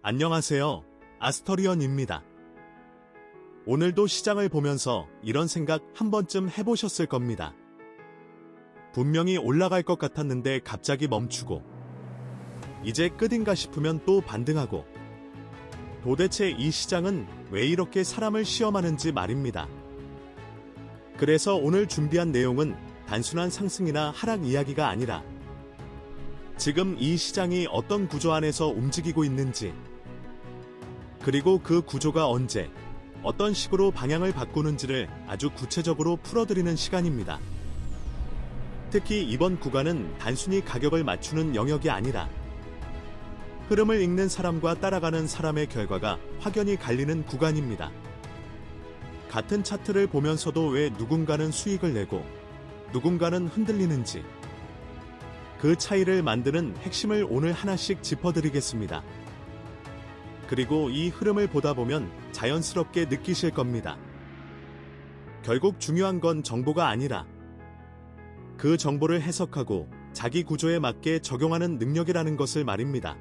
안녕하세요. 아스터리언입니다. 오늘도 시장을 보면서 이런 생각 한 번쯤 해보셨을 겁니다. 분명히 올라갈 것 같았는데 갑자기 멈추고, 이제 끝인가 싶으면 또 반등하고, 도대체 이 시장은 왜 이렇게 사람을 시험하는지 말입니다. 그래서 오늘 준비한 내용은 단순한 상승이나 하락 이야기가 아니라 지금 이 시장이 어떤 구조 안에서 움직이고 있는지, 그리고 그 구조가 언제, 어떤 식으로 방향을 바꾸는지를 아주 구체적으로 풀어드리는 시간입니다. 특히 이번 구간은 단순히 가격을 맞추는 영역이 아니라 흐름을 읽는 사람과 따라가는 사람의 결과가 확연히 갈리는 구간입니다. 같은 차트를 보면서도 왜 누군가는 수익을 내고 누군가는 흔들리는지, 그 차이를 만드는 핵심을 오늘 하나씩 짚어드리겠습니다. 그리고 이 흐름을 보다 보면 자연스럽게 느끼실 겁니다. 결국 중요한 건 정보가 아니라 그 정보를 해석하고 자기 구조에 맞게 적용하는 능력이라는 것을 말입니다.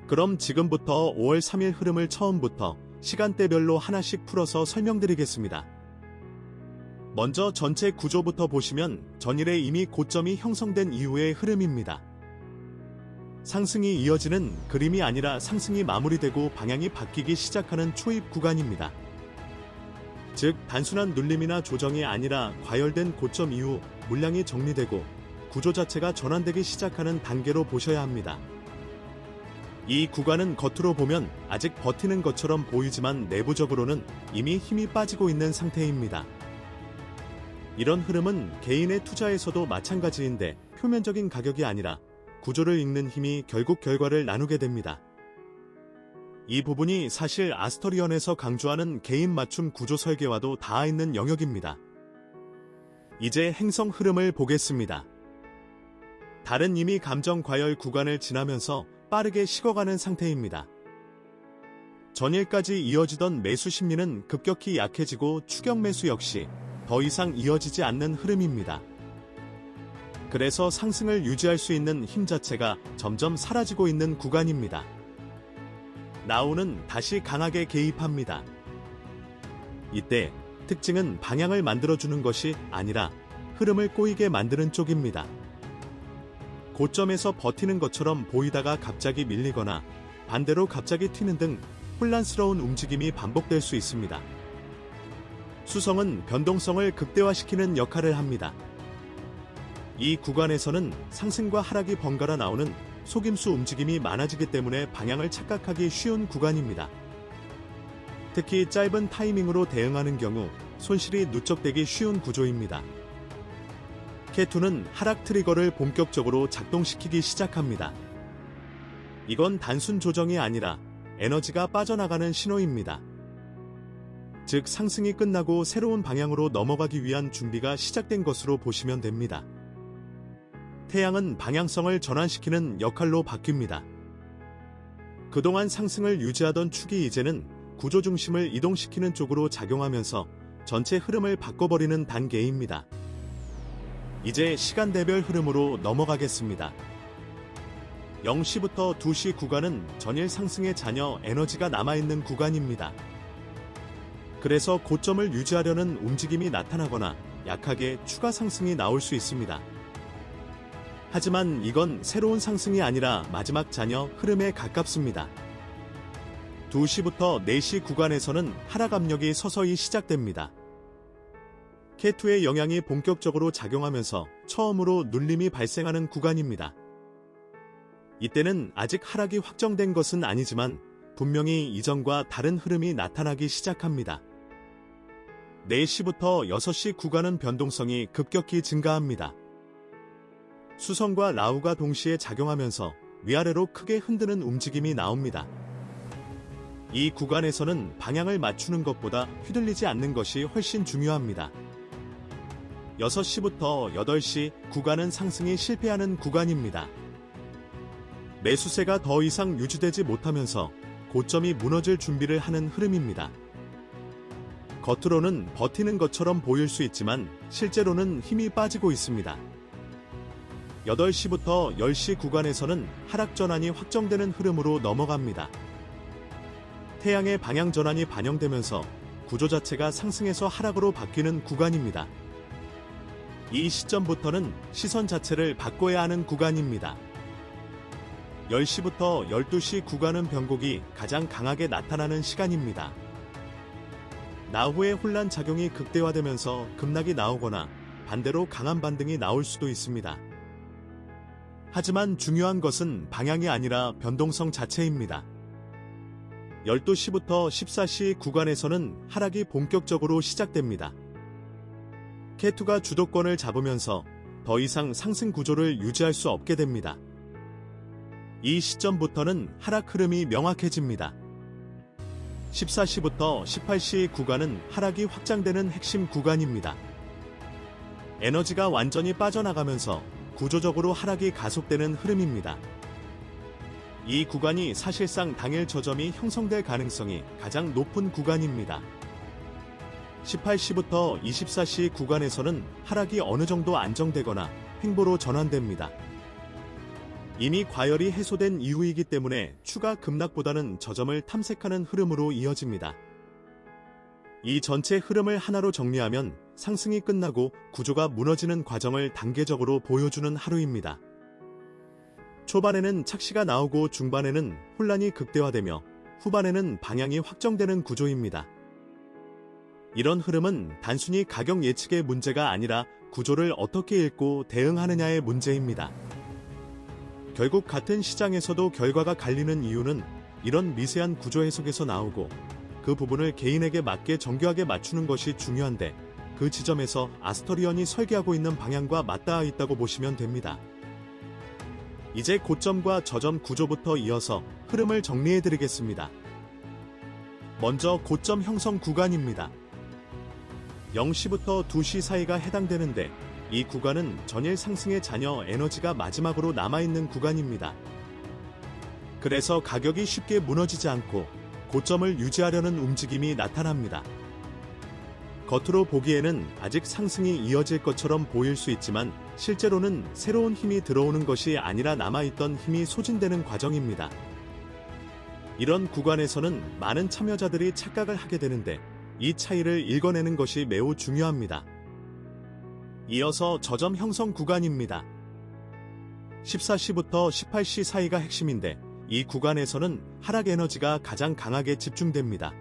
그럼 지금부터 5월 3일 흐름을 처음부터 시간대별로 하나씩 풀어서 설명드리겠습니다. 먼저 전체 구조부터 보시면 전일에 이미 고점이 형성된 이후의 흐름입니다. 상승이 이어지는 그림이 아니라 상승이 마무리되고 방향이 바뀌기 시작하는 초입 구간입니다. 즉, 단순한 눌림이나 조정이 아니라 과열된 고점 이후 물량이 정리되고 구조 자체가 전환되기 시작하는 단계로 보셔야 합니다. 이 구간은 겉으로 보면 아직 버티는 것처럼 보이지만 내부적으로는 이미 힘이 빠지고 있는 상태입니다. 이런 흐름은 개인의 투자에서도 마찬가지인데 표면적인 가격이 아니라 구조를 읽는 힘이 결국 결과를 나누게 됩니다. 이 부분이 사실 아스터리언에서 강조하는 개인 맞춤 구조 설계와도 닿아 있는 영역입니다. 이제 행성 흐름을 보겠습니다. 달은 이미 감정 과열 구간을 지나면서 빠르게 식어가는 상태입니다. 전일까지 이어지던 매수 심리는 급격히 약해지고 추격 매수 역시 더 이상 이어지지 않는 흐름입니다. 그래서 상승을 유지할 수 있는 힘 자체가 점점 사라지고 있는 구간입니다. 나우는 다시 강하게 개입합니다. 이때 특징은 방향을 만들어주는 것이 아니라 흐름을 꼬이게 만드는 쪽입니다. 고점에서 버티는 것처럼 보이다가 갑자기 밀리거나 반대로 갑자기 튀는 등 혼란스러운 움직임이 반복될 수 있습니다. 수성은 변동성을 극대화시키는 역할을 합니다. 이 구간에서는 상승과 하락이 번갈아 나오는 속임수 움직임이 많아지기 때문에 방향을 착각하기 쉬운 구간입니다. 특히 짧은 타이밍으로 대응하는 경우 손실이 누적되기 쉬운 구조입니다. K2는 하락 트리거를 본격적으로 작동시키기 시작합니다. 이건 단순 조정이 아니라 에너지가 빠져나가는 신호입니다. 즉, 상승이 끝나고 새로운 방향으로 넘어가기 위한 준비가 시작된 것으로 보시면 됩니다. 태양은 방향성을 전환시키는 역할로 바뀝니다. 그동안 상승을 유지하던 축이 이제는 구조 중심을 이동시키는 쪽으로 작용하면서 전체 흐름을 바꿔버리는 단계입니다. 이제 시간대별 흐름으로 넘어가겠습니다. 0시부터 2시 구간은 전일 상승에 잔여 에너지가 남아있는 구간입니다. 그래서 고점을 유지하려는 움직임이 나타나거나 약하게 추가 상승이 나올 수 있습니다. 하지만 이건 새로운 상승이 아니라 마지막 잔여 흐름에 가깝습니다. 2시부터 4시 구간에서는 하락 압력이 서서히 시작됩니다. K2의 영향이 본격적으로 작용하면서 처음으로 눌림이 발생하는 구간입니다. 이때는 아직 하락이 확정된 것은 아니지만 분명히 이전과 다른 흐름이 나타나기 시작합니다. 4시부터 6시 구간은 변동성이 급격히 증가합니다. 수성과 라우가 동시에 작용하면서 위아래로 크게 흔드는 움직임이 나옵니다. 이 구간에서는 방향을 맞추는 것보다 휘둘리지 않는 것이 훨씬 중요합니다. 6시부터 8시 구간은 상승이 실패하는 구간입니다. 매수세가 더 이상 유지되지 못하면서 고점이 무너질 준비를 하는 흐름입니다. 겉으로는 버티는 것처럼 보일 수 있지만 실제로는 힘이 빠지고 있습니다. 8시부터 10시 구간에서는 하락 전환이 확정되는 흐름으로 넘어갑니다. 태양의 방향 전환이 반영되면서 구조 자체가 상승에서 하락으로 바뀌는 구간입니다. 이 시점부터는 시선 자체를 바꿔야 하는 구간입니다. 10시부터 12시 구간은 변곡이 가장 강하게 나타나는 시간입니다. 나후의 혼란 작용이 극대화되면서 급락이 나오거나 반대로 강한 반등이 나올 수도 있습니다. 하지만 중요한 것은 방향이 아니라 변동성 자체입니다. 12시부터 14시 구간에서는 하락이 본격적으로 시작됩니다. K2가 주도권을 잡으면서 더 이상 상승 구조를 유지할 수 없게 됩니다. 이 시점부터는 하락 흐름이 명확해집니다. 14시부터 18시 구간은 하락이 확장되는 핵심 구간입니다. 에너지가 완전히 빠져나가면서 구조적으로 하락이 가속되는 흐름입니다. 이 구간이 사실상 당일 저점이 형성될 가능성이 가장 높은 구간입니다. 18시부터 24시 구간에서는 하락이 어느 정도 안정되거나 횡보로 전환됩니다. 이미 과열이 해소된 이후이기 때문에 추가 급락보다는 저점을 탐색하는 흐름으로 이어집니다. 이 전체 흐름을 하나로 정리하면 상승이 끝나고 구조가 무너지는 과정을 단계적으로 보여주는 하루입니다. 초반에는 착시가 나오고 중반에는 혼란이 극대화되며 후반에는 방향이 확정되는 구조입니다. 이런 흐름은 단순히 가격 예측의 문제가 아니라 구조를 어떻게 읽고 대응하느냐의 문제입니다. 결국 같은 시장에서도 결과가 갈리는 이유는 이런 미세한 구조 해석에서 나오고 그 부분을 개인에게 맞게 정교하게 맞추는 것이 중요한데 그 지점에서 아스터리언이 설계하고 있는 방향과 맞닿아 있다고 보시면 됩니다. 이제 고점과 저점 구조부터 이어서 흐름을 정리해드리겠습니다. 먼저 고점 형성 구간입니다. 0시부터 2시 사이가 해당되는데 이 구간은 전일 상승의 잔여 에너지가 마지막으로 남아있는 구간입니다. 그래서 가격이 쉽게 무너지지 않고 고점을 유지하려는 움직임이 나타납니다. 겉으로 보기에는 아직 상승이 이어질 것처럼 보일 수 있지만 실제로는 새로운 힘이 들어오는 것이 아니라 남아있던 힘이 소진되는 과정입니다. 이런 구간에서는 많은 참여자들이 착각을 하게 되는데 이 차이를 읽어내는 것이 매우 중요합니다. 이어서 저점 형성 구간입니다. 14시부터 18시 사이가 핵심인데 이 구간에서는 하락 에너지가 가장 강하게 집중됩니다.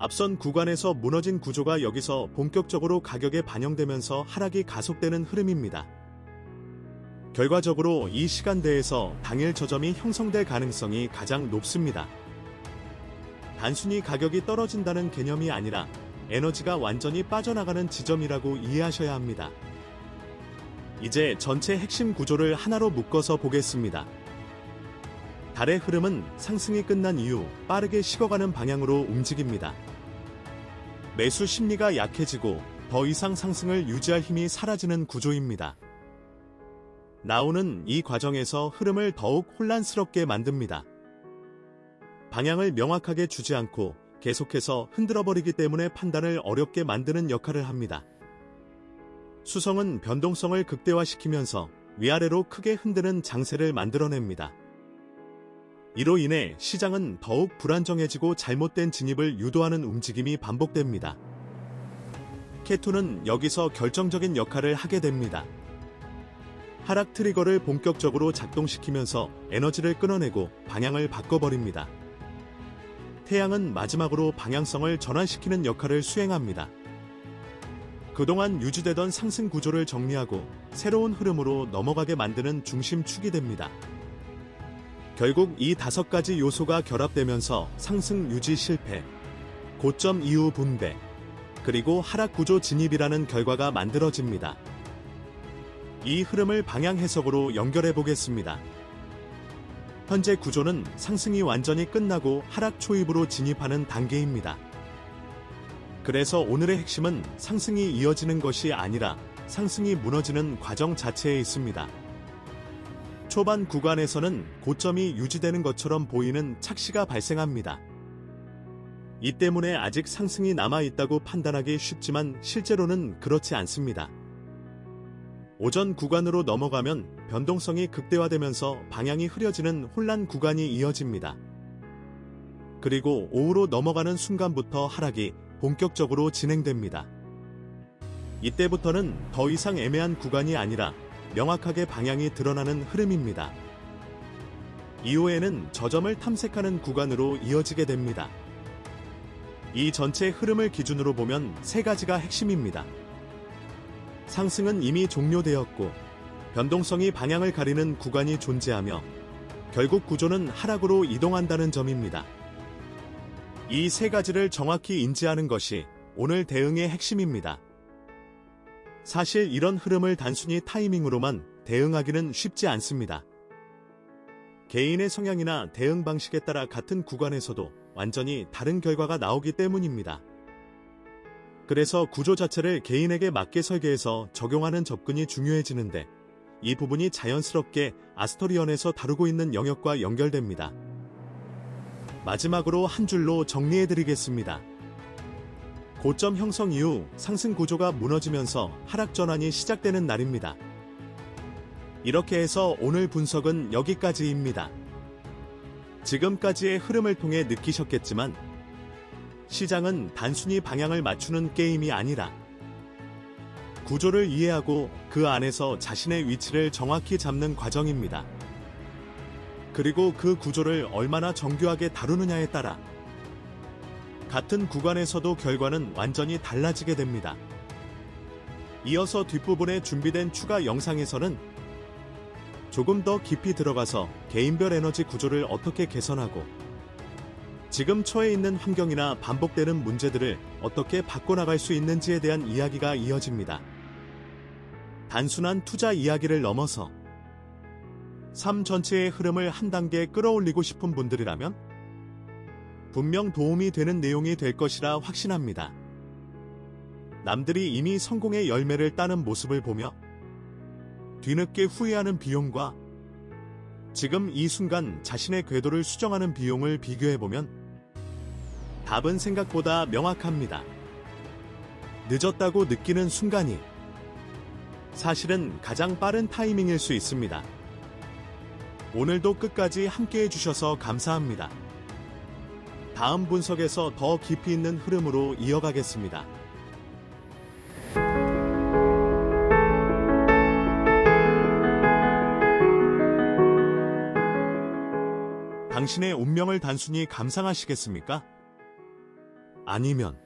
앞선 구간에서 무너진 구조가 여기서 본격적으로 가격에 반영되면서 하락이 가속되는 흐름입니다. 결과적으로 이 시간대에서 당일 저점이 형성될 가능성이 가장 높습니다. 단순히 가격이 떨어진다는 개념이 아니라 에너지가 완전히 빠져나가는 지점이라고 이해하셔야 합니다. 이제 전체 핵심 구조를 하나로 묶어서 보겠습니다. 달의 흐름은 상승이 끝난 이후 빠르게 식어가는 방향으로 움직입니다. 매수 심리가 약해지고 더 이상 상승을 유지할 힘이 사라지는 구조입니다. 나오는 이 과정에서 흐름을 더욱 혼란스럽게 만듭니다. 방향을 명확하게 주지 않고 계속해서 흔들어버리기 때문에 판단을 어렵게 만드는 역할을 합니다. 수성은 변동성을 극대화시키면서 위아래로 크게 흔드는 장세를 만들어냅니다. 이로 인해 시장은 더욱 불안정해지고 잘못된 진입을 유도하는 움직임이 반복됩니다. K2는 여기서 결정적인 역할을 하게 됩니다. 하락 트리거를 본격적으로 작동시키면서 에너지를 끊어내고 방향을 바꿔버립니다. 태양은 마지막으로 방향성을 전환시키는 역할을 수행합니다. 그동안 유지되던 상승 구조를 정리하고 새로운 흐름으로 넘어가게 만드는 중심축이 됩니다. 결국 이 5가지 요소가 결합되면서 상승 유지 실패, 고점 이후 분배, 그리고 하락 구조 진입이라는 결과가 만들어집니다. 이 흐름을 방향 해석으로 연결해 보겠습니다. 현재 구조는 상승이 완전히 끝나고 하락 초입으로 진입하는 단계입니다. 그래서 오늘의 핵심은 상승이 이어지는 것이 아니라 상승이 무너지는 과정 자체에 있습니다. 초반 구간에서는 고점이 유지되는 것처럼 보이는 착시가 발생합니다. 이 때문에 아직 상승이 남아있다고 판단하기 쉽지만 실제로는 그렇지 않습니다. 오전 구간으로 넘어가면 변동성이 극대화되면서 방향이 흐려지는 혼란 구간이 이어집니다. 그리고 오후로 넘어가는 순간부터 하락이 본격적으로 진행됩니다. 이때부터는 더 이상 애매한 구간이 아니라 명확하게 방향이 드러나는 흐름입니다. 이후에는 저점을 탐색하는 구간으로 이어지게 됩니다. 이 전체 흐름을 기준으로 보면 세 가지가 핵심입니다. 상승은 이미 종료되었고 변동성이 방향을 가리는 구간이 존재하며 결국 구조는 하락으로 이동한다는 점입니다. 이 세 가지를 정확히 인지하는 것이 오늘 대응의 핵심입니다. 사실 이런 흐름을 단순히 타이밍으로만 대응하기는 쉽지 않습니다. 개인의 성향이나 대응 방식에 따라 같은 구간에서도 완전히 다른 결과가 나오기 때문입니다. 그래서 구조 자체를 개인에게 맞게 설계해서 적용하는 접근이 중요해지는데 이 부분이 자연스럽게 아스토리언에서 다루고 있는 영역과 연결됩니다. 마지막으로 한 줄로 정리해드리겠습니다. 고점 형성 이후 상승 구조가 무너지면서 하락 전환이 시작되는 날입니다. 이렇게 해서 오늘 분석은 여기까지입니다. 지금까지의 흐름을 통해 느끼셨겠지만 시장은 단순히 방향을 맞추는 게임이 아니라 구조를 이해하고 그 안에서 자신의 위치를 정확히 잡는 과정입니다. 그리고 그 구조를 얼마나 정교하게 다루느냐에 따라 같은 구간에서도 결과는 완전히 달라지게 됩니다. 이어서 뒷부분에 준비된 추가 영상에서는 조금 더 깊이 들어가서 개인별 에너지 구조를 어떻게 개선하고 지금 처해 있는 환경이나 반복되는 문제들을 어떻게 바꿔나갈 수 있는지에 대한 이야기가 이어집니다. 단순한 투자 이야기를 넘어서 삶 전체의 흐름을 한 단계 끌어올리고 싶은 분들이라면 분명 도움이 되는 내용이 될 것이라 확신합니다. 남들이 이미 성공의 열매를 따는 모습을 보며 뒤늦게 후회하는 비용과 지금 이 순간 자신의 궤도를 수정하는 비용을 비교해보면 답은 생각보다 명확합니다. 늦었다고 느끼는 순간이 사실은 가장 빠른 타이밍일 수 있습니다. 오늘도 끝까지 함께 해주셔서 감사합니다. 다음 분석에서 더 깊이 있는 흐름으로 이어가겠습니다. 당신의 운명을 단순히 감상하시겠습니까? 아니면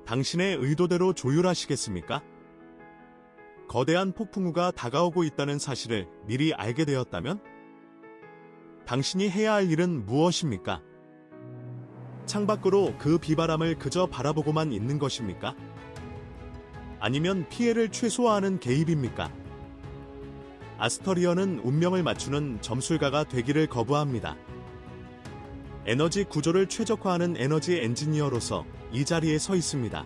당신의 의도대로 조율하시겠습니까? 거대한 폭풍우가 다가오고 있다는 사실을 미리 알게 되었다면? 당신이 해야 할 일은 무엇입니까? 창밖으로 그 비바람을 그저 바라보고만 있는 것입니까? 아니면 피해를 최소화하는 개입입니까? 아스터리언은 운명을 맞추는 점술가가 되기를 거부합니다. 에너지 구조를 최적화하는 에너지 엔지니어로서 이 자리에 서 있습니다.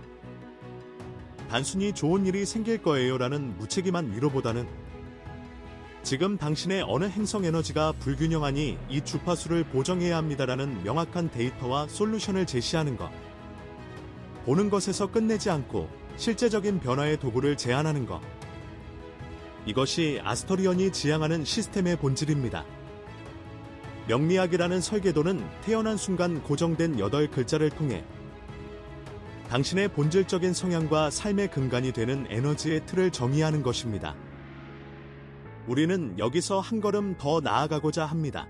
단순히 좋은 일이 생길 거예요라는 무책임한 위로보다는 지금 당신의 어느 행성 에너지가 불균형하니 이 주파수를 보정해야 합니다라는 명확한 데이터와 솔루션을 제시하는 것. 보는 것에서 끝내지 않고 실제적인 변화의 도구를 제안하는 것. 이것이 아스토리언이 지향하는 시스템의 본질입니다. 명리학이라는 설계도는 태어난 순간 고정된 8글자를 통해 당신의 본질적인 성향과 삶의 근간이 되는 에너지의 틀을 정의하는 것입니다. 우리는 여기서 한 걸음 더 나아가고자 합니다.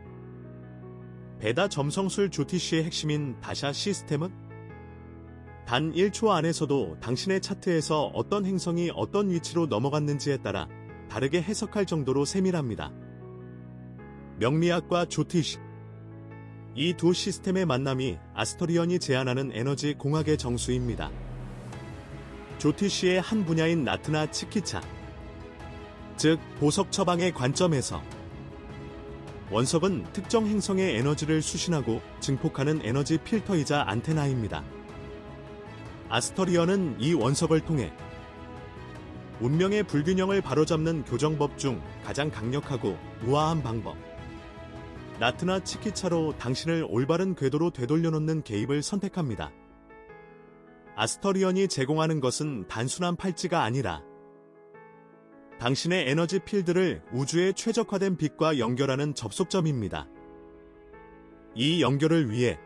베다 점성술 조티쉬의 핵심인 다샤 시스템은 단 1초 안에서도 당신의 차트에서 어떤 행성이 어떤 위치로 넘어갔는지에 따라 다르게 해석할 정도로 세밀합니다. 명리학과 조티쉬, 이 두 시스템의 만남이 아스토리언이 제안하는 에너지 공학의 정수입니다. 조티쉬의 한 분야인 나트나 치키차, 즉 보석 처방의 관점에서 원석은 특정 행성의 에너지를 수신하고 증폭하는 에너지 필터이자 안테나입니다. 아스토리언은 이 원석을 통해 운명의 불균형을 바로잡는 교정법 중 가장 강력하고 우아한 방법, 나트나 치키차로 당신을 올바른 궤도로 되돌려놓는 개입을 선택합니다. 아스토리언이 제공하는 것은 단순한 팔찌가 아니라 당신의 에너지 필드를 우주의 최적화된 빛과 연결하는 접속점입니다. 이 연결을 위해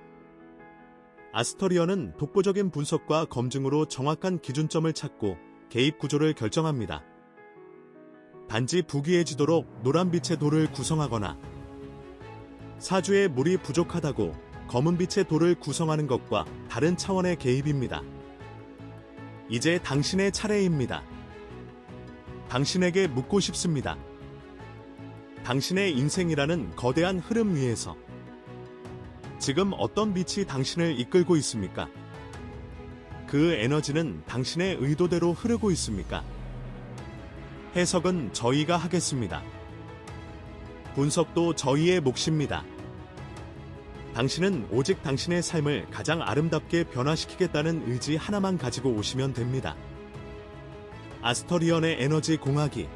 아스터리언은 독보적인 분석과 검증으로 정확한 기준점을 찾고 개입 구조를 결정합니다. 단지 부귀해지도록 노란빛의 돌을 구성하거나 사주에 물이 부족하다고 검은빛의 돌을 구성하는 것과 다른 차원의 개입입니다. 이제 당신의 차례입니다. 당신에게 묻고 싶습니다. 당신의 인생이라는 거대한 흐름 위에서 지금 어떤 빛이 당신을 이끌고 있습니까? 그 에너지는 당신의 의도대로 흐르고 있습니까? 해석은 저희가 하겠습니다. 분석도 저희의 몫입니다. 당신은 오직 당신의 삶을 가장 아름답게 변화시키겠다는 의지 하나만 가지고 오시면 됩니다. 아스터리언의 에너지 공학이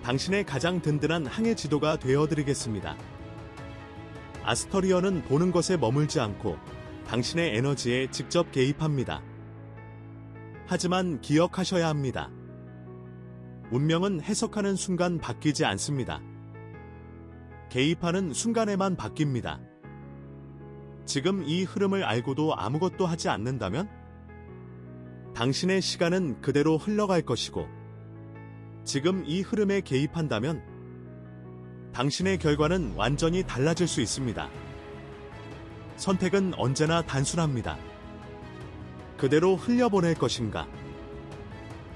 당신의 가장 든든한 항해 지도가 되어드리겠습니다. 아스터리언은 보는 것에 머물지 않고 당신의 에너지에 직접 개입합니다. 하지만 기억하셔야 합니다. 운명은 해석하는 순간 바뀌지 않습니다. 개입하는 순간에만 바뀝니다. 지금 이 흐름을 알고도 아무것도 하지 않는다면? 당신의 시간은 그대로 흘러갈 것이고, 지금 이 흐름에 개입한다면 당신의 결과는 완전히 달라질 수 있습니다. 선택은 언제나 단순합니다. 그대로 흘려보낼 것인가?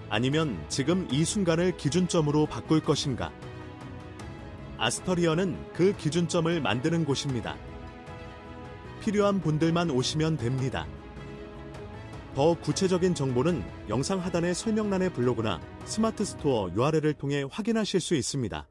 아니면 지금 이 순간을 기준점으로 바꿀 것인가? 아스터리언은 그 기준점을 만드는 곳입니다. 필요한 분들만 오시면 됩니다. 더 구체적인 정보는 영상 하단의 설명란의 블로그나 스마트 스토어 URL을 통해 확인하실 수 있습니다.